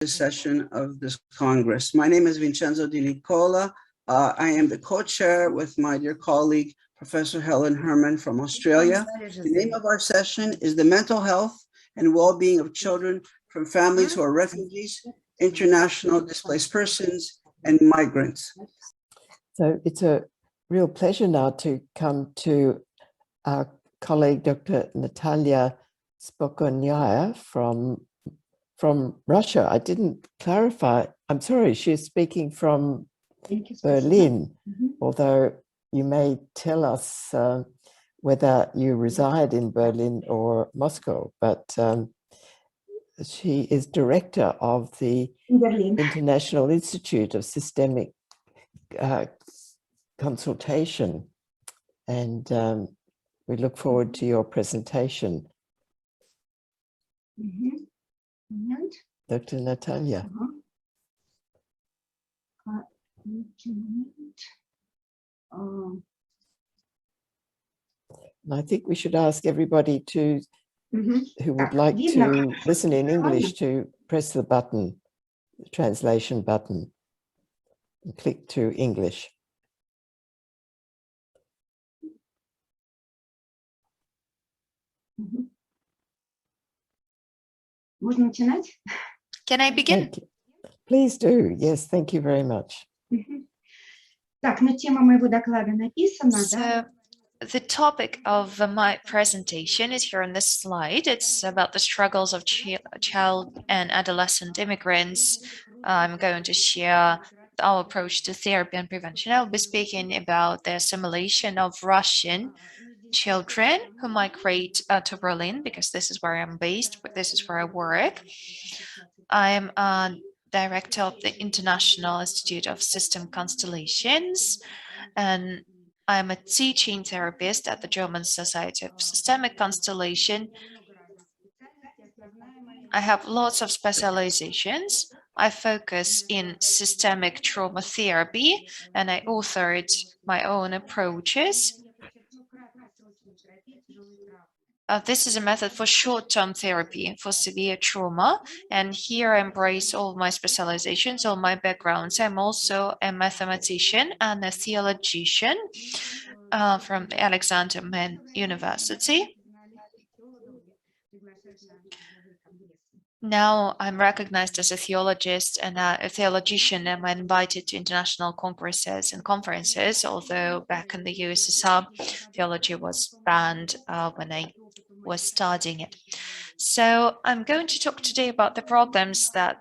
this session of this Congress. My name is Vincenzo Di Nicola. I am the co-chair with my dear colleague, Professor Helen Herman from Australia. The name of our session is the mental health and well-being of children from families who are refugees, international displaced persons, and migrants. So it's a real pleasure now to come to our colleague, Dr. Natalia Spokoinyi from Russia. I didn't clarify. I'm sorry, she's speaking from Berlin, although you may tell us whether you reside in Berlin or Moscow, but she is director of the International Institute of Systemic Consultation, and we look forward to your presentation. Dr. Natalia. And I think we should ask everybody to, who would like to listen in English, to press the button, the translation button, and click to English. Can I begin? Please do. Yes, thank you very much. So, the topic of my presentation is here on this slide. It's about the struggles of child and adolescent immigrants. I'm going to share our approach to therapy and prevention. I'll be speaking about the assimilation of Russian children who migrate to Berlin, because this is where I'm based, but this is where I work. I'm director of the International Institute of System Constellations, and I'm a teaching therapist at the German Society of Systemic Constellation. I have lots of specializations. I focus in systemic trauma therapy, and I authored my own approaches. This is a method for short-term therapy for severe trauma, and here I embrace all my specializations, all my backgrounds. I'm also a mathematician and a theologician from the Alexander University. Now I'm recognized as a theologist and a theologian, and I'm invited to international congresses and conferences, although back in the USSR, theology was banned when I was studying it. So I'm going to talk today about the problems that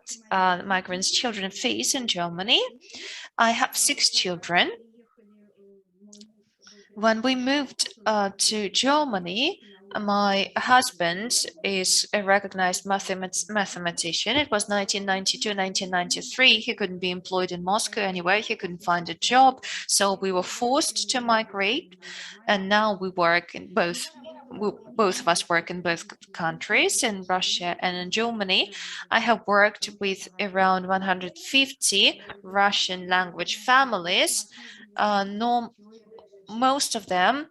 migrants' children face in Germany. I have 6 children. When we moved to Germany, my husband is a recognized mathematician. It was 1992, 1993. He couldn't be employed in Moscow anywhere. He couldn't find a job. So we were forced to migrate. And now we work in both of us work in both countries, in Russia and in Germany. I have worked with around 150 Russian language families. Most of them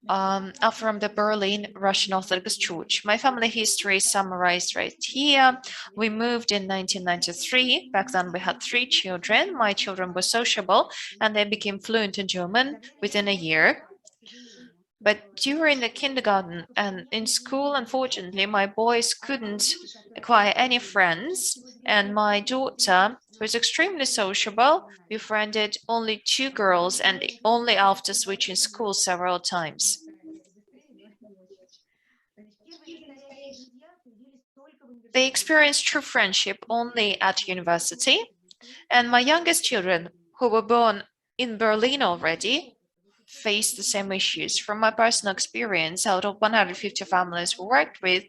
are from the Berlin Russian Orthodox Church. My family history is summarized right here. We moved in 1993. Back then we had 3 children. My children were sociable and they became fluent in German within a year. But during the kindergarten and in school, unfortunately, my boys couldn't acquire any friends, and my daughter, who is extremely sociable, befriended only 2 girls, and only after switching schools several times. They experienced true friendship only at university, and my youngest children, who were born in Berlin already, face the same issues. From my personal experience, out of 150 families we worked with,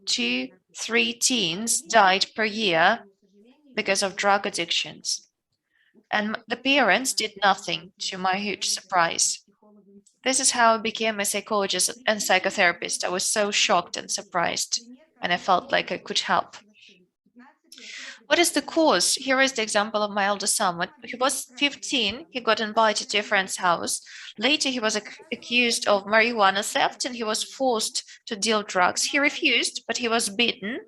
2-3 teens died per year because of drug addictions. And the parents did nothing, to my huge surprise. This is how I became a psychologist and psychotherapist. I was so shocked and surprised, and I felt like I could help. What is the cause? Here is the example of my eldest son. When he was 15, he got invited to a friend's house. Later, he was accused of marijuana theft and he was forced to deal drugs. He refused, but he was beaten.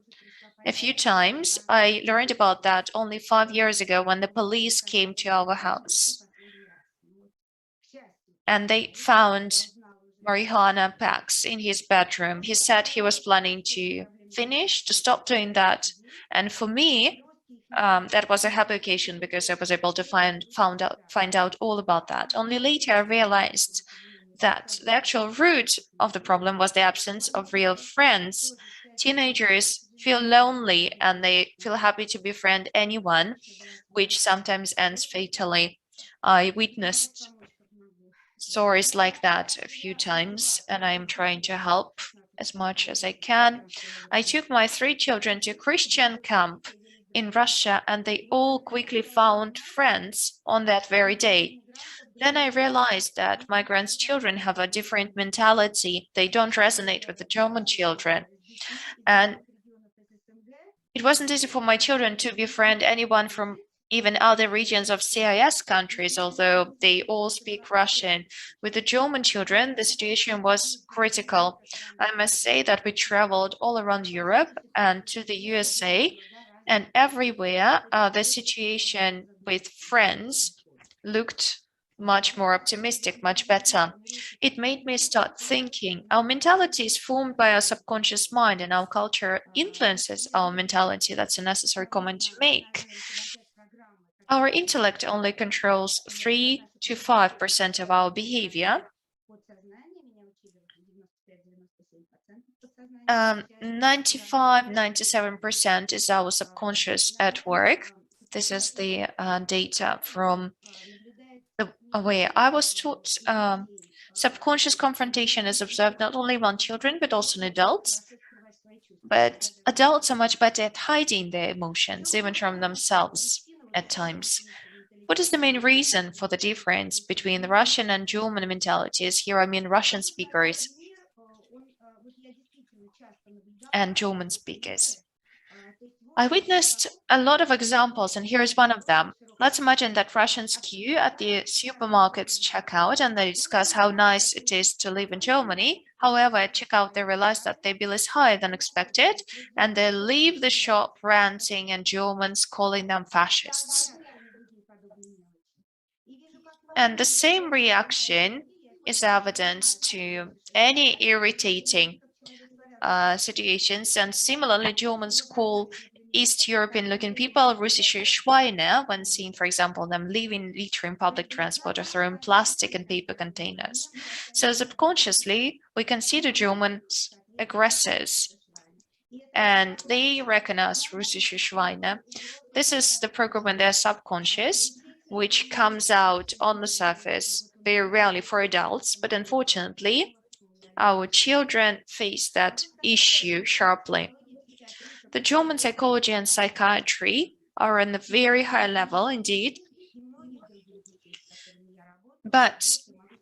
a few times. I learned about that only 5 years ago when the police came to our house and they found marijuana packs in his bedroom. He said he was planning to stop doing that. And for me, that was a happy occasion because I was able to find out all about that. Only later I realized that the actual root of the problem was the absence of real friends. Teenagers feel lonely and they feel happy to befriend anyone, which sometimes ends fatally. I witnessed stories like that a few times, and I'm trying to help as much as I can. I took my 3 children to a Christian camp in Russia, and they all quickly found friends on that very day. Then I realized that migrants' children have a different mentality. They don't resonate with the German children. And it wasn't easy for my children to befriend anyone from even other regions of CIS countries, although they all speak Russian. With the German children, the situation was critical. I must say that we traveled all around Europe and to the USA, and everywhere the situation with friends looked much more optimistic, much better. It made me start thinking our mentality is formed by our subconscious mind and our culture influences our mentality. That's a necessary comment to make. Our intellect only controls 3 to 5% of our behavior. 95–97% is our subconscious at work. This is the data from the way I was taught. Subconscious confrontation is observed not only among children but also in adults. But adults are much better at hiding their emotions, even from themselves at times. What is the main reason for the difference between the Russian and German mentalities? Here I mean Russian speakers and German speakers. I witnessed a lot of examples, and here is one of them. Let's imagine that Russians queue at the supermarket's checkout and they discuss how nice it is to live in Germany. However, at checkout, they realize that their bill is higher than expected, and they leave the shop ranting and Germans calling them fascists. And the same reaction is evident to any irritating situations, and similarly, Germans call East European-looking people russische Schweine when seen, for example, them leaving littering public transport or throwing plastic and paper containers. So subconsciously, we consider Germans aggressors, and they recognize russische Schweine. This is the program in their subconscious, which comes out on the surface very rarely for adults, but unfortunately, our children face that issue sharply. The German psychology and psychiatry are on a very high level indeed. But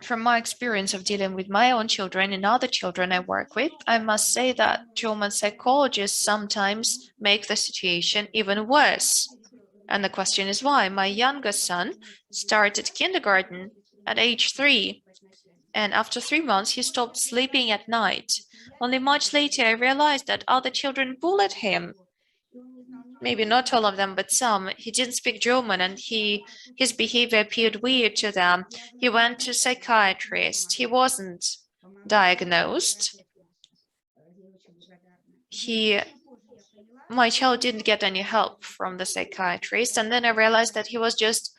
from my experience of dealing with my own children and other children I work with, I must say that German psychologists sometimes make the situation even worse. And the question is why? My youngest son started kindergarten at age 3. And after 3 months, he stopped sleeping at night. Only much later, I realized that other children bullied him. Maybe not all of them, but some. He didn't speak German and his behavior appeared weird to them. He went to a psychiatrist. He wasn't diagnosed. My child didn't get any help from the psychiatrist. And then I realized that he was just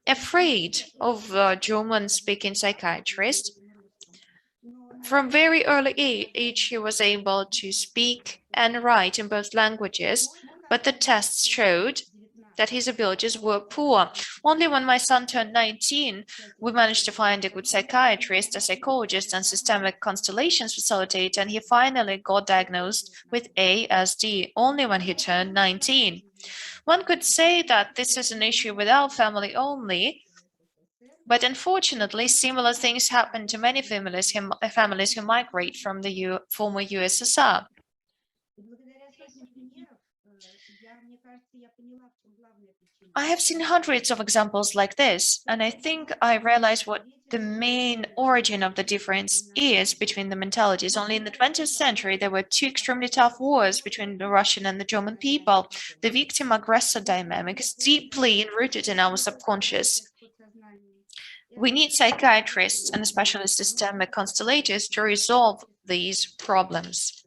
afraid of a German-speaking psychiatrist. From very early age, he was able to speak and write in both languages, but the tests showed that his abilities were poor. Only when my son turned 19, we managed to find a good psychiatrist, a psychologist, and systemic Constellations facilitator, and he finally got diagnosed with ASD only when he turned 19. One could say that this is an issue with our family only, but unfortunately, similar things happen to many families who migrate from the former USSR. I have seen hundreds of examples like this, and I think I realized what the main origin of the difference is between the mentalities. Only in the 20th century, there were two extremely tough wars between the Russian and the German people. The victim-aggressor dynamic is deeply rooted in our subconscious. We need psychiatrists and especially systemic constellators to resolve these problems.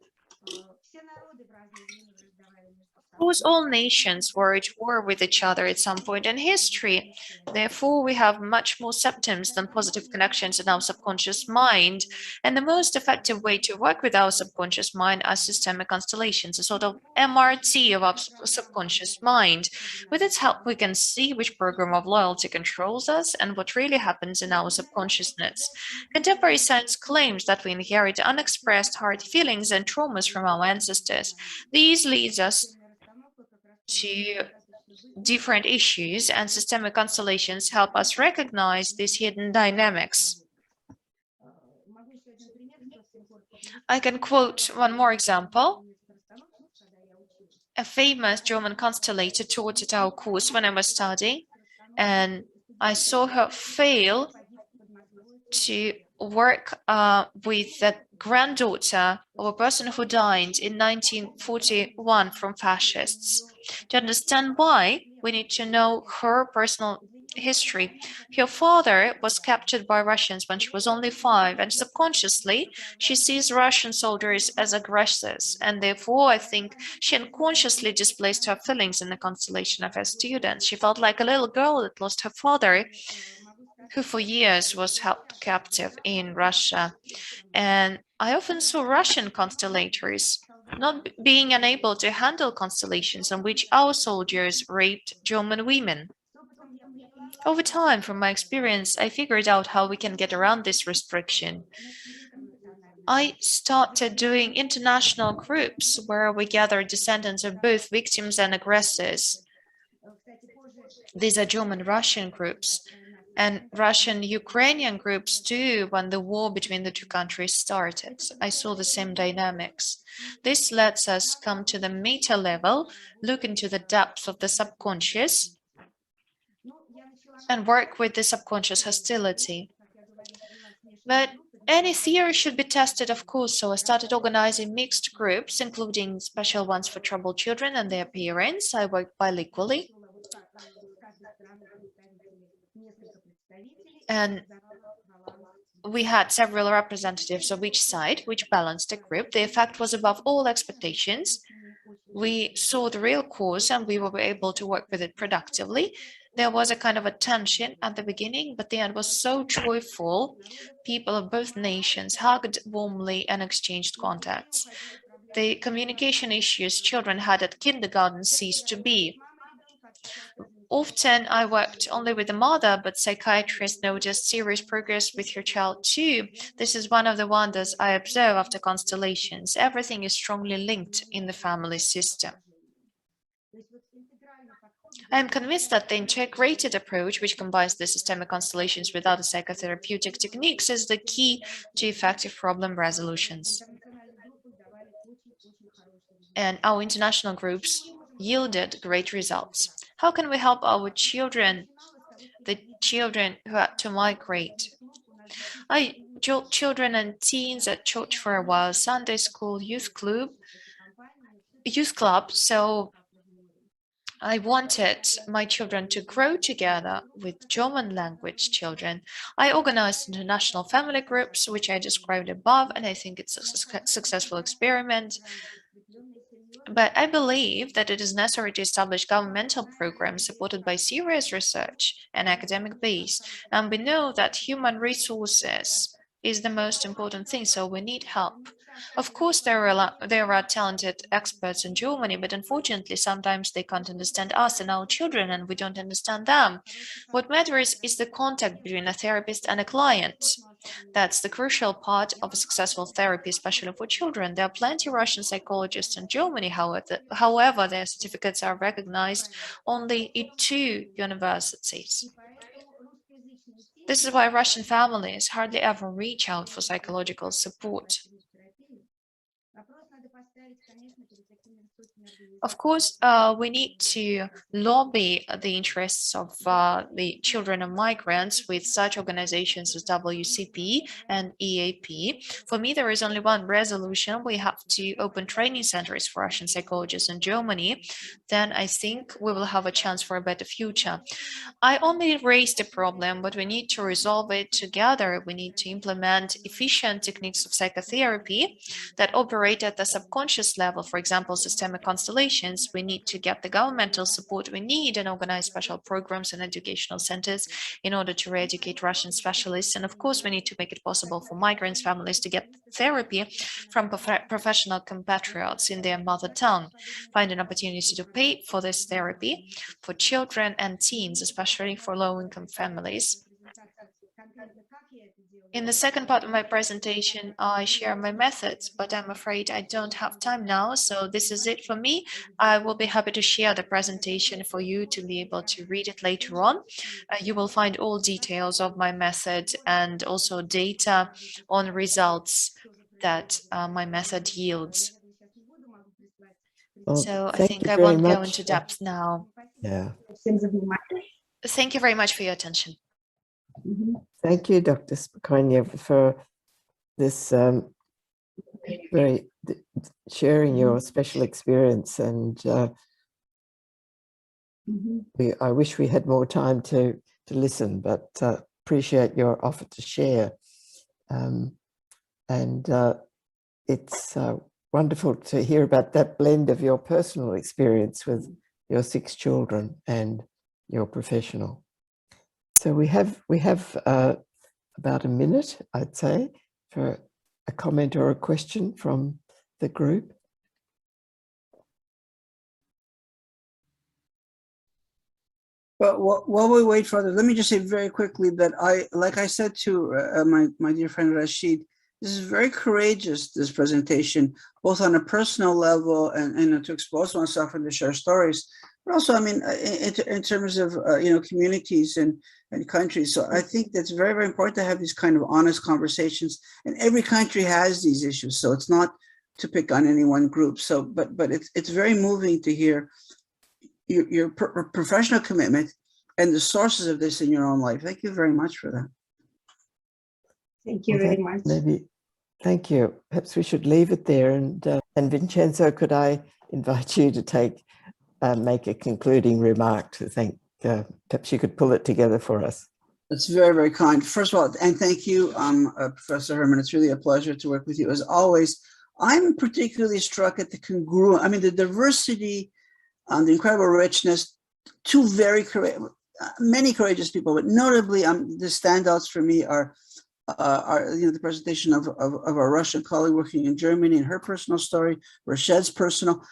Of course, all nations were at war with each other at some point in history. Therefore, we have much more symptoms than positive connections in our subconscious mind. And the most effective way to work with our subconscious mind are systemic constellations, a sort of MRT of our subconscious mind. With its help, we can see which program of loyalty controls us and what really happens in our subconsciousness. Contemporary science claims that we inherit unexpressed hard feelings and traumas from our ancestors. These lead us to different issues, and systemic constellations help us recognize these hidden dynamics. I can quote one more example. A famous German constellator taught at our course when I was studying, and I saw her fail to work with the granddaughter of a person who died in 1941 from fascists. To understand why, we need to know her personal history. Her father was captured by Russians when she was only 5, and subconsciously she sees Russian soldiers as aggressors, and therefore I think she unconsciously displaced her feelings in the constellation of her students. She felt like a little girl that lost her father, who for years was held captive in Russia. And I often saw Russian constellators not being unable to handle constellations in which our soldiers raped German women. Over time, from my experience, I figured out how we can get around this restriction. I started doing international groups where we gather descendants of both victims and aggressors. These are German-Russian groups and Russian-Ukrainian groups too when the war between the two countries started. I saw the same dynamics. This lets us come to the meta level, look into the depth of the subconscious, and work with the subconscious hostility. But any theory should be tested, of course, so I started organizing mixed groups, including special ones for troubled children and their parents. I worked bilingually. And we had several representatives of each side, which balanced the group. The effect was above all expectations. We saw the real cause and we were able to work with it productively. There was a kind of a tension at the beginning, but the end was so joyful. People of both nations hugged warmly and exchanged contacts. The communication issues children had at kindergarten ceased to be. Often I worked only with the mother, but psychiatrists noticed serious progress with her child too. This is one of the wonders I observe after constellations. Everything is strongly linked in the family system. I am convinced that the integrated approach, which combines the systemic constellations with other psychotherapeutic techniques, is the key to effective problem resolutions. And our international groups yielded great results. How can we help our children, the children who had to migrate? I taught children and teens at church for a while, Sunday school, youth club, so I wanted my children to grow together with German language children. I organized international family groups, which I described above, and I think it's a successful experiment. But I believe that it is necessary to establish governmental programs supported by serious research and academic base. And we know that human resources is the most important thing, so we need help. Of course, there are talented experts in Germany, but unfortunately, sometimes they can't understand us and our children, and we don't understand them. What matters is the contact between a therapist and a client. That's the crucial part of a successful therapy, especially for children. There are plenty of Russian psychologists in Germany, however, their certificates are recognized only in 2 universities. This is why Russian families hardly ever reach out for psychological support. Of course, we need to lobby the interests of the children of migrants with such organizations as WCP and EAP. For me, there is only one resolution. We have to open training centers for Russian psychologists in Germany. Then I think we will have a chance for a better future. I only raised the problem, but we need to resolve it together. We need to implement efficient techniques of psychotherapy that operate at the subconscious level, for example, systemic constellations. We need to get the governmental support we need and organize special programs and educational centers in order to re-educate Russian specialists. And of course, we need to make it possible for migrants' families to get therapy from professional compatriots in their mother tongue, find an opportunity to pay for this therapy for children and teens, especially for low-income families. In the second part of my presentation, I share my methods, but I'm afraid I don't have time now, so this is it for me. I will be happy to share the presentation for you to be able to read it later on. You will find all details of my method and also data on results that my method yields. Well, So I thank think you I very won't go much. into depth now. Yeah. Thank you very much for your attention. Thank you, Dr. Spokoinyi, for this sharing your special experience. And I wish we had more time to listen, but appreciate your offer to share. It's wonderful to hear about that blend of your personal experience with your 6 children and your professional. So we have about a minute, I'd say, for a comment or a question from the group. But while we wait for that, let me just say very quickly that like I said to my dear friend Rashid, this is very courageous, this presentation, both on a personal level and to expose oneself and to share stories, but also, I mean, in terms of, communities and countries. So I think that's very, very important to have these kind of honest conversations. And every country has these issues. So it's not to pick on any one group. So, but it's very moving to hear your professional commitment and the sources of this in your own life. Thank you very much for that. Thank you very much. Thank you. Perhaps we should leave it there. And Vincenzo, could I invite you to make a concluding remark to thank, perhaps you could pull it together for us. That's very, very kind. First of all, and thank you, Professor Herman. It's really a pleasure to work with you as always. I'm particularly struck at the congruent, I mean, the diversity, the incredible richness, many courageous people, but notably the standouts for me are the presentation of our Russian colleague working in Germany and her personal story, Rashed's personal.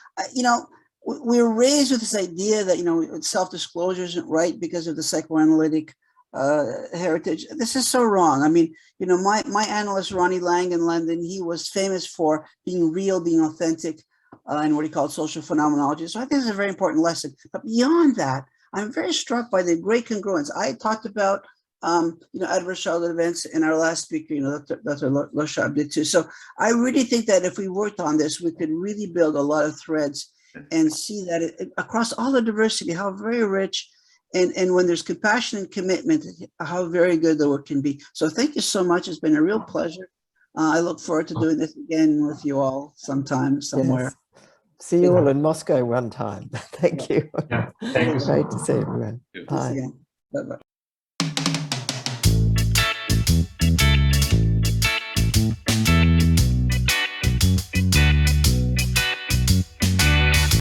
We were raised with this idea that self-disclosure isn't right because of the psychoanalytic heritage. This is so wrong. I mean, my analyst Ronnie Lang in London, he was famous for being real, being authentic, and what he called social phenomenology. So I think it's a very important lesson. But beyond that, I'm very struck by the great congruence. I talked about adverse childhood events in our last speaker, Dr. Loshab did too. So I really think that if we worked on this, we could really build a lot of threads and see that across all the diversity, how very rich, and when there's compassion and commitment, how very good the work can be. So thank you so much. It's been a real pleasure. I look forward to doing this again with you all sometime, somewhere. Yes. See you all in Moscow one time. Thank you. Yeah, thank you. Great to see everyone. Bye. Bye-bye.